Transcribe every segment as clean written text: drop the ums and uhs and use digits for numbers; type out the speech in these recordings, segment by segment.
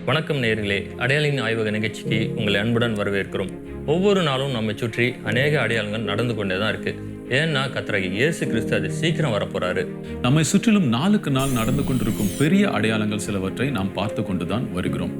வணக்கம் நேயர்களே, அடையாளின் ஆய்வக நிகழ்ச்சிக்கு உங்களை அன்புடன் வரவேற்கிறோம். ஒவ்வொரு நாளும் நம்மை சுற்றி அநேக அடையாளங்கள் நடந்து கொண்டே தான் இருக்கு. ஏன்னா கர்த்தராகிய இயேசு கிறிஸ்து அது சீக்கிரம் வரப்போறாரு. நம்மை சுற்றிலும் நாளுக்கு நாள் நடந்து கொண்டிருக்கும் பெரிய அடையாளங்கள் சிலவற்றை நாம் பார்த்து கொண்டுதான் வருகிறோம்.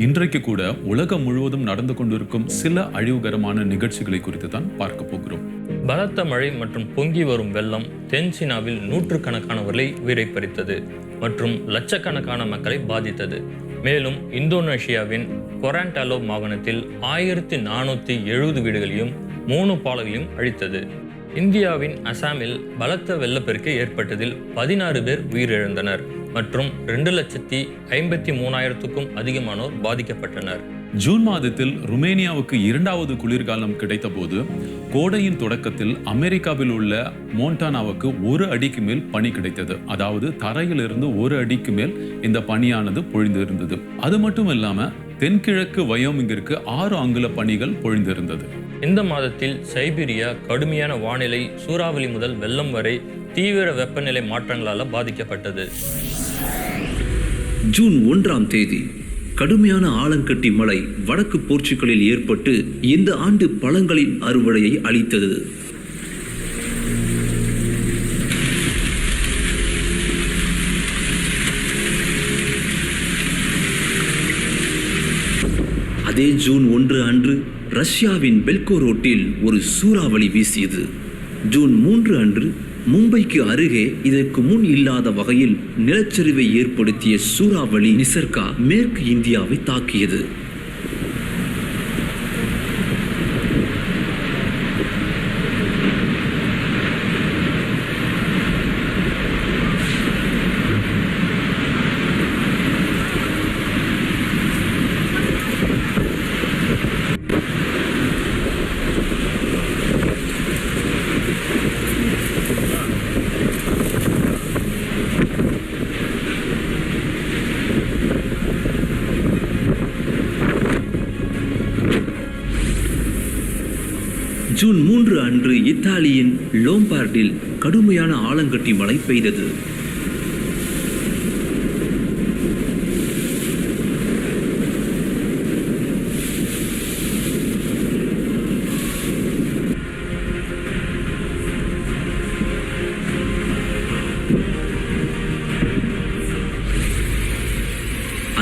இன்றைக்கு கூட உலகம் முழுவதும் நடந்து கொண்டிருக்கும் சில அழிவுகரமான நிகழ்ச்சிகளை குறித்து தான் பார்க்க போகிறோம். பலத்த மழை மற்றும் பொங்கி வரும் வெள்ளம் தென் சீனாவில் நூற்றுக்கணக்கானவர்களை உயிரை பறித்தது மற்றும் லட்சக்கணக்கான மக்களை பாதித்தது. மேலும் இந்தோனேஷியாவின் கொராண்டாலோ மாகாணத்தில் 1470 வீடுகளையும் 3 பாலங்களையும் அழித்தது. இந்தியாவின் அசாமில் பலத்த வெள்ளப்பெருக்கு ஏற்பட்டதில் 16 பேர் உயிரிழந்தனர் மற்றும் 2,53,000க்கும் அதிகமானோர் பாதிக்கப்பட்டனர். ஜூன் மாதத்தில் ருமேனியாவுக்கு 2வது குளிர்காலம் கிடைத்த போது கோடையின் தொடக்கத்தில் அமெரிக்காவில் உள்ள மோண்டானாவுக்கு 1 அடிக்கு மேல் பனி கிடைத்தது. அதாவது தரையிலிருந்து 1 அடிக்கு மேல் இந்த பனியானது பொழிந்து இருந்தது. அது மட்டும் இல்லாம தென்கிழக்கு வயோமிங்கிற்கு 6 அங்குல பனிகள் பொழிந்திருந்தது. இந்த மாதத்தில் சைபீரியா கடுமையான வானிலை, சூறாவளி முதல் வெள்ளம் வரை தீவிர வெப்பநிலை மாற்றங்களால் பாதிக்கப்பட்டது. ஜூன் 1ஆம் தேதி கடுமையான ஆலங்கட்டி மழை வடக்கு போர்ச்சுகலில் ஏற்பட்டு இந்த ஆண்டு பழங்களின் அறுவடையை அளித்தது. அதே ஜூன் 1 அன்று ரஷ்யாவின் பெல்கோரோட்டில் ஒரு சூறாவளி வீசியது. ஜூன் 3 அன்று மும்பைக்கு அருகே இதற்கு முன் இல்லாத வகையில் நிலச்சரிவை ஏற்படுத்திய சூறாவளி நிசர்கா மேற்கு இந்தியாவை தாக்கியது. ஜூன் 3 அன்று இத்தாலியின் லோம்பார்டில் கடுமையான ஆலங்கட்டி மழை பெய்தது.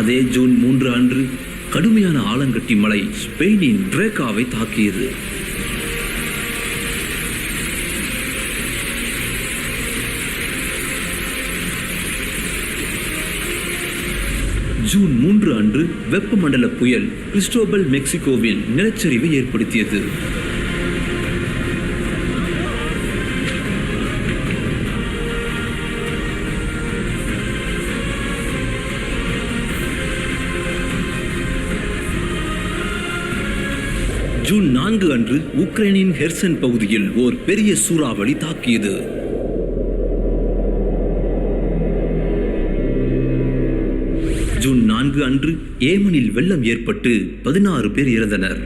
அதே ஜூன் 3 அன்று கடுமையான ஆலங்கட்டி மழை ஸ்பெயினின் ட்ரேக்காவை தாக்கியது. ஜூன் 3 அன்று வெப்பமண்டல புயல் கிறிஸ்டோபல் மெக்சிகோவில் நிலச்சரிவை ஏற்படுத்தியது. ஜூன் 4 அன்று உக்ரைனின் ஹெர்சன் பகுதியில் ஓர் பெரிய சூறாவளி தாக்கியது. ஜூன் 4 அன்று ஏமனில் வெள்ளம் ஏற்பட்டு 16 பேர் இறந்தனர்.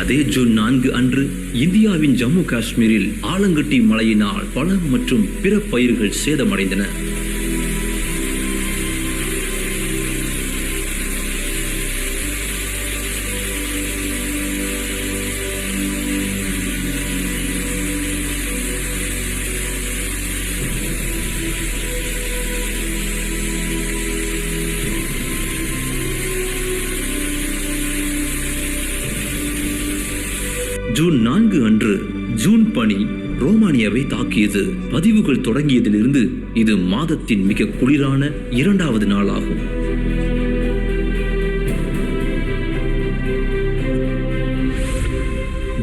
அதே ஜூன் 4 அன்று இந்தியாவின் ஜம்மு காஷ்மீரில் ஆலங்கட்டி மழையினால் பழம் மற்றும் பிற பயிர்கள் சேதமடைந்தன. ஜூன் 4 அன்று ஜூன் பனி ரோமானியாவை தாக்கியது. பதிவுகள் தொடங்கியதிலிருந்து இது மாதத்தின் மிக குளிரான 2வது நாளாகும்.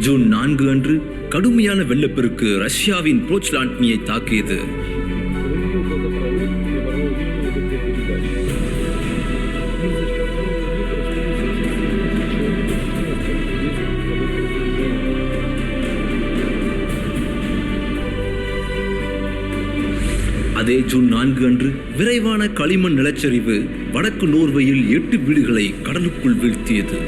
ஜூன் 4 அன்று கடுமையான வெள்ளப்பெருக்கு ரஷ்யாவின் போச்லாண்ட்னியை தாக்கியது. அதே ஜூன் 4 அன்று விரைவான களிமண் நிலச்சரிவு வடக்கு நோர்வேயில் 8 வீடுகளை கடலுக்குள் வீழ்த்தியது.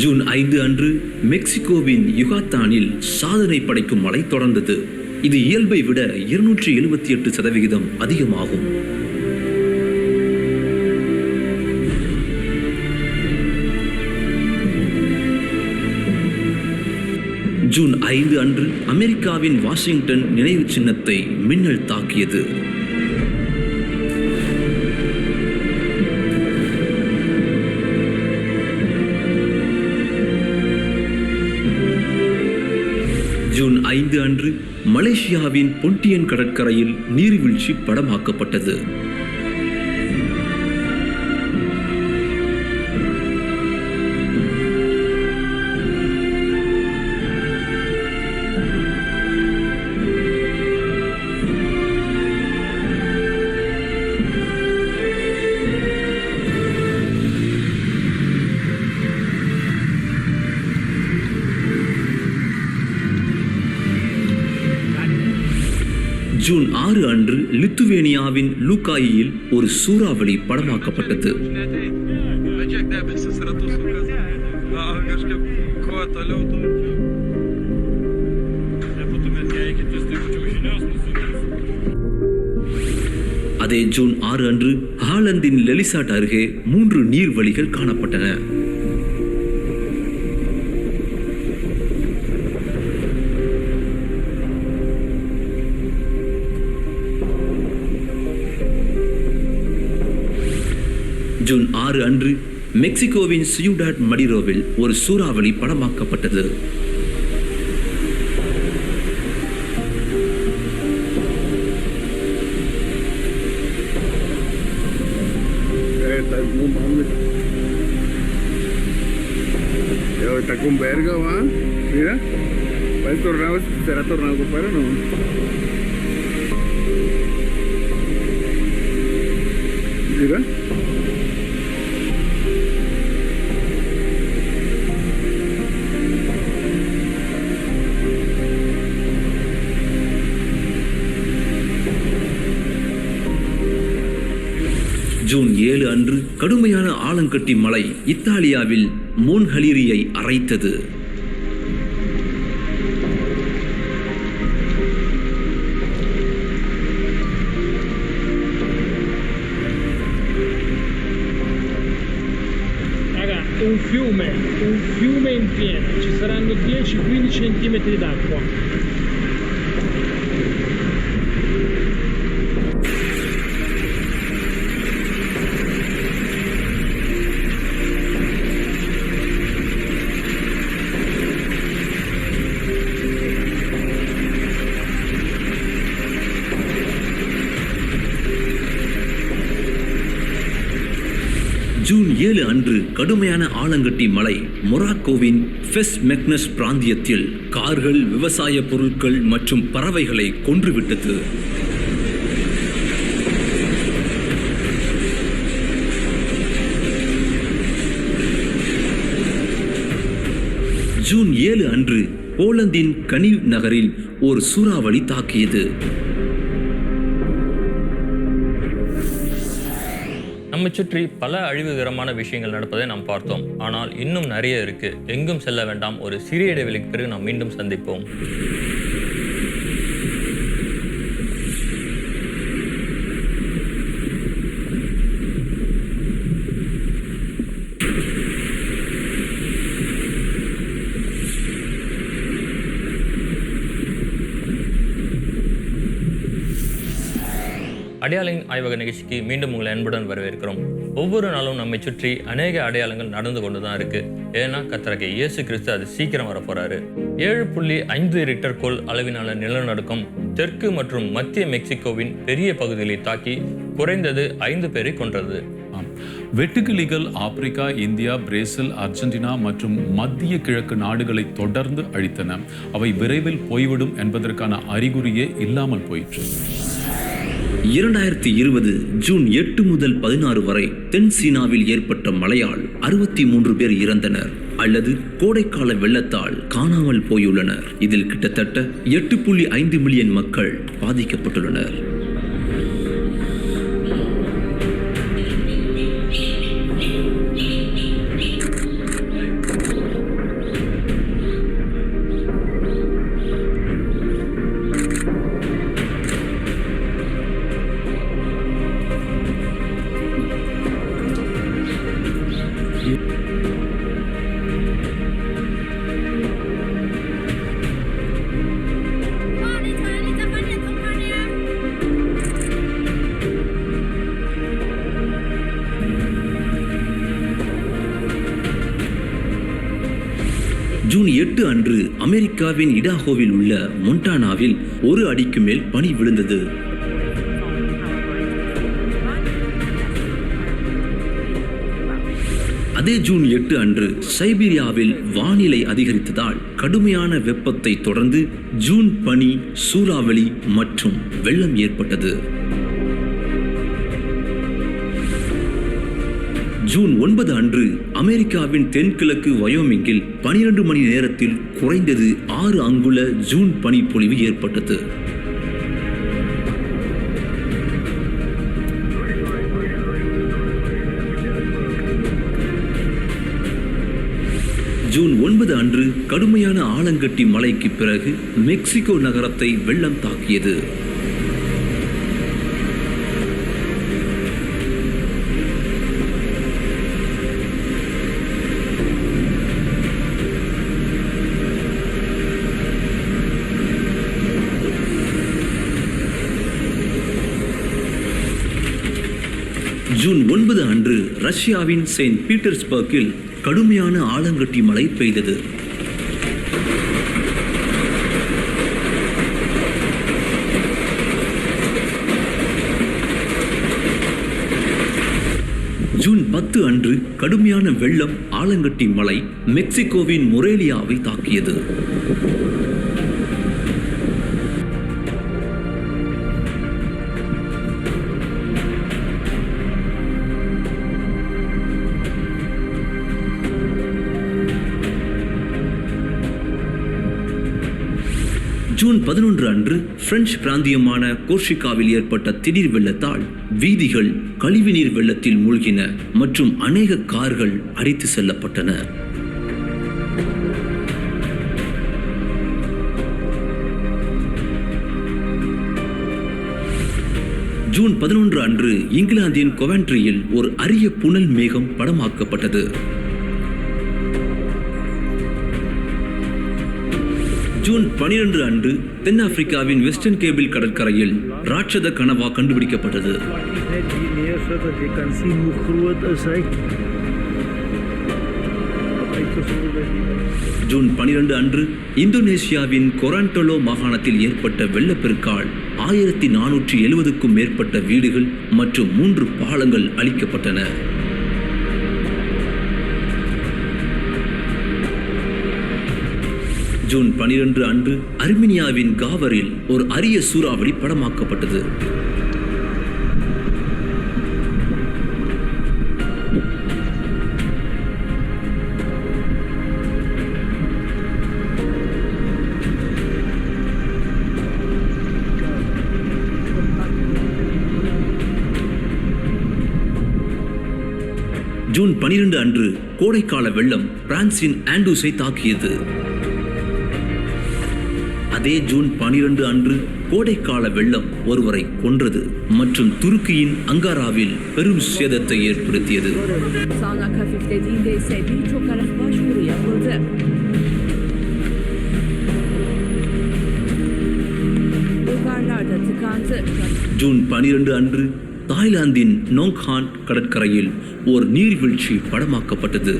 ஜூன் 5 அன்று மெக்சிகோவின் யுகாத்தானில் சாதனை படைக்கும் மழை தொடர்ந்தது. இது இயல்பை விட 278% அதிகமாகும். ஜூன் 5 அன்று அமெரிக்காவின் வாஷிங்டன் நினைவு சின்னத்தை மின்னல் தாக்கியது. ஜூன் 5 அன்று மலேசியாவின் பொன்டியன் கடற்கரையில் நீர்வீழ்ச்சி படமாக்கப்பட்டது. ஜூன் 6 அன்று லித்துவேனியாவின் லூகாயில் ஒரு சூறாவளி படமாக்கப்பட்டது. அதே ஜூன் 6 அன்று ஹாலந்தின் லெலிசாட் அருகே 3 நீர்வழிகள் காணப்பட்டன. ஜூன் 6 அன்று மெக்சிகோவின் சியூடாட் மடிரோவில் ஒரு சூறாவளி படமாக்கப்பட்டது. Está con verga, va. Mira, va el tornado, será tornado, compadre, no. Mira. June 7 அன்று கடுமையான ஆலங்கட்டி மழை இத்தாலியாவில் மோன்ஹலீரியை அரைத்தது. Un fiume in piena, ci saranno 10-15 centimetri d'acqua. June 7 அன்று கடுமையான ஆலங்கட்டி மழை மொராக்கோவின் ஃபெஸ் மெக்னஸ் பிராந்தியத்தில் கார்கள், விவசாய பொருட்கள் மற்றும் பறவைகளை கொன்றுவிட்டது. ஜூன் 7 அன்று போலந்தின் கனீவ் நகரில் ஒரு சூறாவளி தாக்கியது. நம்மை சுற்றி பல அழிவுகரமான விஷயங்கள் நடப்பதை நாம் பார்த்தோம். ஆனால் இன்னும் நிறைய இருக்கு. எங்கும் செல்ல வேண்டாம். ஒரு சிறிய இடைவெளிக்கு பிறகு நாம் மீண்டும் சந்திப்போம். அடையாளங்களின் ஆய்வக நிகழ்ச்சிக்கு மீண்டும் உங்களை அன்புடன் வரவேற்கிறோம். ஒவ்வொரு நாளும் நம்மை சுற்றி அநேக அடையாளங்கள் நடந்து கொண்டு தான் இருக்கு. ஏன்னா கர்த்தராகிய இயேசு கிறிஸ்து அது சீக்கிரம் வரப்போறாரு. 7.5 ரிக்டர் கோல் அளவிலான நிலநடுக்கம் தெற்கு மற்றும் மத்திய மெக்சிகோவின் பெரிய பகுதிகளை தாக்கி குறைந்தது 5 பேரை கொன்றது. வெட்டுக்கிளிகள் ஆப்பிரிக்கா, இந்தியா, பிரேசில், அர்ஜென்டினா மற்றும் மத்திய கிழக்கு நாடுகளை தொடர்ந்து அழித்தன. அவை விரைவில் போய்விடும் என்பதற்கான அறிகுறியே இல்லாமல் போயிற்று. 2020 ஜூன் 8 முதல் 16 வரை தென் சீனாவில் ஏற்பட்ட மழையால் 63 பேர் இறந்தனர் அல்லது கோடைக்கால வெள்ளத்தால் காணாமல் போயுள்ளனர். இதில் கிட்டத்தட்ட 8.5 மில்லியன் மக்கள் பாதிக்கப்பட்டுள்ளனர். ஜூன் 8 அன்று அமெரிக்காவின் இடாஹோவில் உள்ள மொன்டானாவில் 1 அடிக்கு மேல் பனி விழுந்தது. அதே ஜூன் 8 அன்று சைபீரியாவில் வானிலை அதிகரித்ததால் கடுமையான வெப்பத்தை தொடர்ந்து ஜூன் பனி, சூறாவளி மற்றும் வெள்ளம் ஏற்பட்டது. ஜூன் 9 அன்று அமெரிக்காவின் தென்கிழக்கு வயோமிங்கில் 12 மணி நேரத்தில் குறைந்தது 6 அங்குல ஜூன் பனிப்பொழிவு ஏற்பட்டது. ஜூன் 9 அன்று கடுமையான ஆலங்கட்டி மழைக்கு பிறகு மெக்சிகோ நகரத்தை வெள்ளம் தாக்கியது. ஜூன் 9 அன்று ரஷ்யாவின் செயின்ட் பீட்டர்ஸ்பர்க்கில் கடுமையான ஆலங்கட்டி மழை பெய்தது. ஜூன் 10 அன்று கடுமையான வெள்ளம், ஆலங்கட்டி மழை மெக்சிகோவின் மொரேலியாவை தாக்கியது. ஜூன் 11 அன்று பிரெஞ்சு பிராந்தியமான கோர்ஷிகாவில் ஏற்பட்ட திடீர் வெள்ளத்தால் வீதிகள் கழிவுநீர் வெள்ளத்தில் மூழ்கின மற்றும் அநேக கார்கள் அடித்து செல்லப்பட்டன. ஜூன் 11 அன்று இங்கிலாந்தின் கொவென்ட்ரியில் ஒரு அரிய புனல் மேகம் படமாக்கப்பட்டது. ஜூன் 12 அன்று தென்னாப்பிரிக்காவின் வெஸ்டர்ன் கேபிள் கடற்கரையில் ராட்சத கனவா கண்டுபிடிக்கப்பட்டது. ஜூன் 12 அன்று இந்தோனேசியாவின் கொராண்டலோ மாகாணத்தில் ஏற்பட்ட வெள்ளப்பெருக்கால் 1470க்கும் மேற்பட்ட வீடுகள் மற்றும் 3 பாலங்கள் அழிக்கப்பட்டன. ஜூன் 12 அன்று அர்மீனியாவின் காவரில் ஒரு அரிய சூறாவளி படமாக்கப்பட்டது. ஜூன் 12 அன்று கோடைக்கால வெள்ளம் பிரான்சின் ஆண்டூஸை தாக்கியது. அதே ஜூன் 12 அன்று கோடைக்கால வெள்ளம் ஒருவரை கொன்றது மற்றும் துருக்கியின் அங்காராவில் பெரும் சேதத்தை ஏற்படுத்தியது. Sağanak hafiflediğinde ise birçok araç başvuru yapıldı. Bulgarlar da tıkandı. June 12 அன்று தாய்லாந்தின் நோங்கான் கடற்கரையில் ஒரு நீர்வீழ்ச்சி படமாக்கப்பட்டது.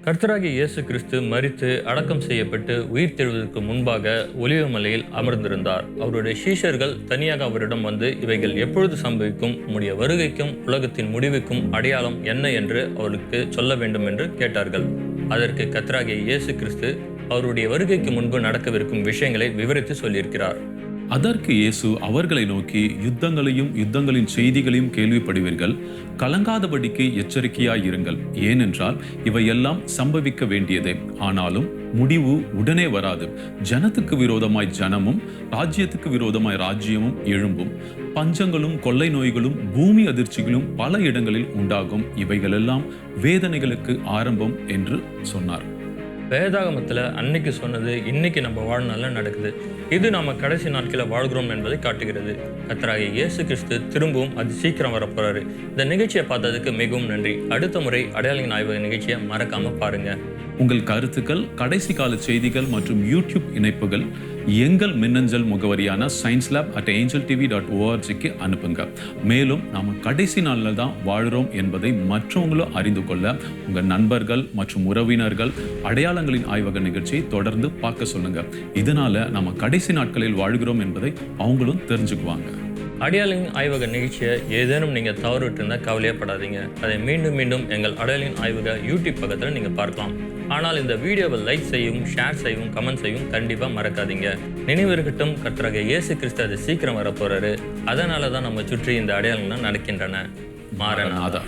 கர்த்தராகிய இயேசு கிறிஸ்து மரித்து அடக்கம் செய்யப்பட்டு உயிர் தெழுவதற்கு முன்பாக ஒலிவ மலையில் அமர்ந்திருந்தார். அவருடைய சீஷர்கள் தனியாக அவரிடம் வந்து, இவைகள் எப்பொழுது சம்பவிக்கும், உம்முடைய வருகைக்கும் உலகத்தின் முடிவுக்கும் அடையாளம் என்ன என்று அவருக்கு சொல்ல வேண்டும் என்று கேட்டார்கள். அதற்கு கர்த்தராகிய இயேசு கிறிஸ்து அவருடைய வருகைக்கு முன்பு நடக்கவிருக்கும் விஷயங்களை விவரித்து சொல்லியிருக்கிறார். அதற்கு இயேசு அவர்களை நோக்கி, யுத்தங்களையும் யுத்தங்களின் செய்திகளையும் கேள்விப்படுவீர்கள், கலங்காதபடிக்கு எச்சரிக்கையாயிருங்கள். ஏனென்றால் இவையெல்லாம் சம்பவிக்க வேண்டியதே, ஆனாலும் முடிவு உடனே வராது. ஜனத்துக்கு விரோதமாய் ஜனமும் ராஜ்யத்துக்கு விரோதமாய் ராஜ்யமும் எழும்பும். பஞ்சங்களும் கொள்ளை நோய்களும் பூமி அதிர்ச்சிகளும் பல இடங்களில் உண்டாகும். இவைகளெல்லாம் வேதனைகளுக்கு ஆரம்பம் என்று சொன்னார். வேதாகமத்தில் அன்னைக்கு சொன்னது இன்னைக்கு நம்ம வாழ்நாள்ல நடக்குது. இது நம்ம கடைசி நாட்களில் வாழ்கிறோம் என்பதை காட்டுகிறது. கர்த்தராகிய இயேசு கிறிஸ்து திரும்பவும் அது சீக்கிரம் வரப்போறாரு. இந்த நிகழ்ச்சியை பார்த்ததுக்கு மிகவும் நன்றி. அடுத்த முறை அடையாளங்களின் ஆய்வக நிகழ்ச்சியை மறக்காம பாருங்க. உங்கள் கருத்துக்கள், கடைசி கால செய்திகள் மற்றும் யூடியூப் இணைப்புகள் எங்கள் மின்னஞ்சல் முகவரியான sciencelab@angeltv.org அனுப்புங்க. மேலும் நாம கடைசி நாளில் தான் வாழ்கிறோம் என்பதை மற்றவங்களும் அறிந்து கொள்ள உங்கள் நண்பர்கள் மற்றும் உறவினர்கள் அடையாளங்களின் ஆய்வக நிகழ்ச்சியை தொடர்ந்து பார்க்க சொல்லுங்க. இதனால நம்ம கடைசி நாட்களில் வாழ்கிறோம் என்பதை அவங்களும் தெரிஞ்சுக்குவாங்க. அடையாளங்களின் ஆய்வக நிகழ்ச்சியை ஏதேனும் நீங்கள் தவறுவிட்டு இருந்தால் கவலையப்படாதீங்க. அதை மீண்டும் மீண்டும் எங்கள் அடையாளங்களின் ஆய்வக யூடியூப் பக்கத்தில் நீங்கள் பார்க்கலாம். ஆனால் இந்த வீடியோவை லைக் செய்யவும், ஷேர் செய்யவும், கமெண்ட் செய்யவும் கண்டிப்பாக மறக்காதீங்க. நினைவிருக்கட்டும், கர்த்தராகிய இயேசு கிறிஸ்து அது சீக்கிரம் வரப்போறாரு. அதனால தான் நம்ம சுற்றி இந்த அடையாளங்கள்லாம் நடக்கின்றன. மாறனாதா.